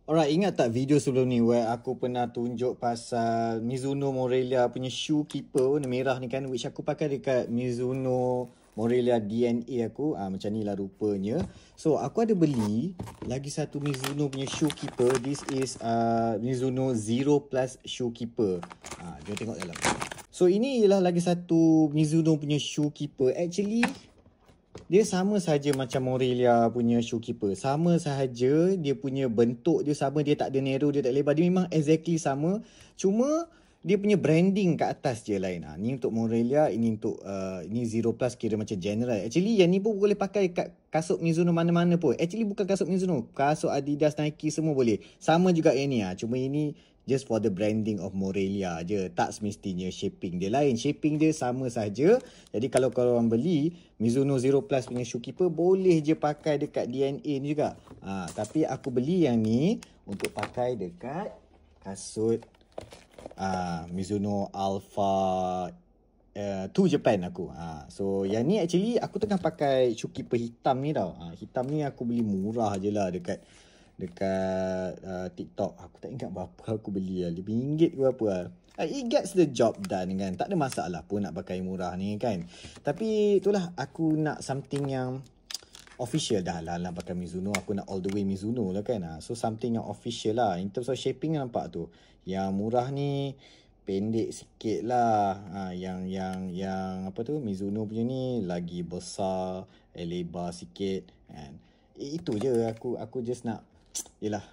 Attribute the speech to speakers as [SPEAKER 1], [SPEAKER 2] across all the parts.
[SPEAKER 1] Alright, ingat tak video sebelum ni where aku pernah tunjuk pasal Mizuno Morelia punya shoe keeper warna merah ni kan, which aku pakai dekat Mizuno Morelia DNA aku. Macam ni lah rupanya. So aku ada beli lagi satu Mizuno punya shoe keeper. This is Mizuno Zero Plus shoe keeper. Jom tengok dalam. So ini ialah lagi satu Mizuno punya shoe keeper. Actually dia sama saja macam Morelia punya shoe keeper. Sama sahaja dia punya bentuk dia sama, dia tak ada narrow, dia tak lebar. Dia memang exactly sama. Cuma dia punya branding kat atas je lain. Ni untuk Morelia, ini untuk ini Zero Plus kira macam general. Actually yang ni pun boleh pakai kat kasut Mizuno mana-mana pun. Actually bukan kasut Mizuno, kasut Adidas, Nike semua boleh. Sama juga yang ni. Cuma ini just for the branding of Morelia je. Tak semestinya shaping dia lain. Shaping dia sama saja. Jadi kalau korang beli Mizuno Zero Plus punya shoe keeper, boleh je pakai dekat DNA ni juga. Tapi aku beli yang ni untuk pakai dekat kasut Mizuno Alpha 2 Japan aku. So yang ni actually aku tengah pakai shoe keeper hitam ni tau. Hitam ni aku beli murah je lah dekat TikTok. Aku tak ingat berapa aku beli lah, RM5 ke berapa lah. It gets the job done kan. Tak ada masalah pun nak pakai murah ni kan. Tapi itulah, aku nak something yang official dah lah pakai Mizuno. Aku nak all the way Mizuno lah kan. So something yang official lah. In terms of shaping nampak tu, yang murah ni pendek sikit lah. Yang apa tu, Mizuno punya ni lagi besar, lebar sikit kan. Itu je aku just nak, yelah,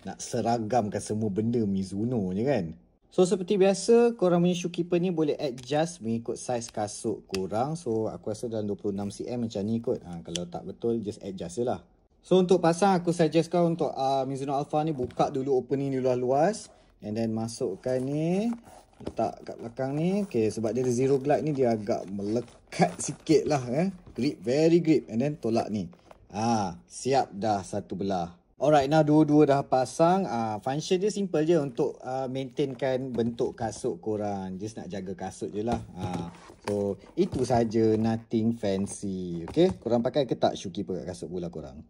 [SPEAKER 1] nak seragamkan semua benda Mizuno je kan. So seperti biasa, korang punya shoe keeper ni boleh adjust mengikut saiz kasut korang. So aku rasa dalam 26cm macam ni kot. Kalau tak betul, just adjust je lah. So untuk pasang, aku suggest kau untuk Mizuno Alpha ni, buka dulu opening ni luas-luas. And then masukkan ni, letak kat belakang ni. Okay, sebab dia ada zero glide ni, dia agak melekat sikit lah. Grip, very grip. And then tolak ni. Siap dah satu belah. Alright, now dua-dua dah pasang. Function dia simple je untuk maintainkan bentuk kasut korang. Just nak jaga kasut je lah. So itu saja, nothing fancy. Okay, korang pakai ke tak shoe keeper kat kasut bola korang?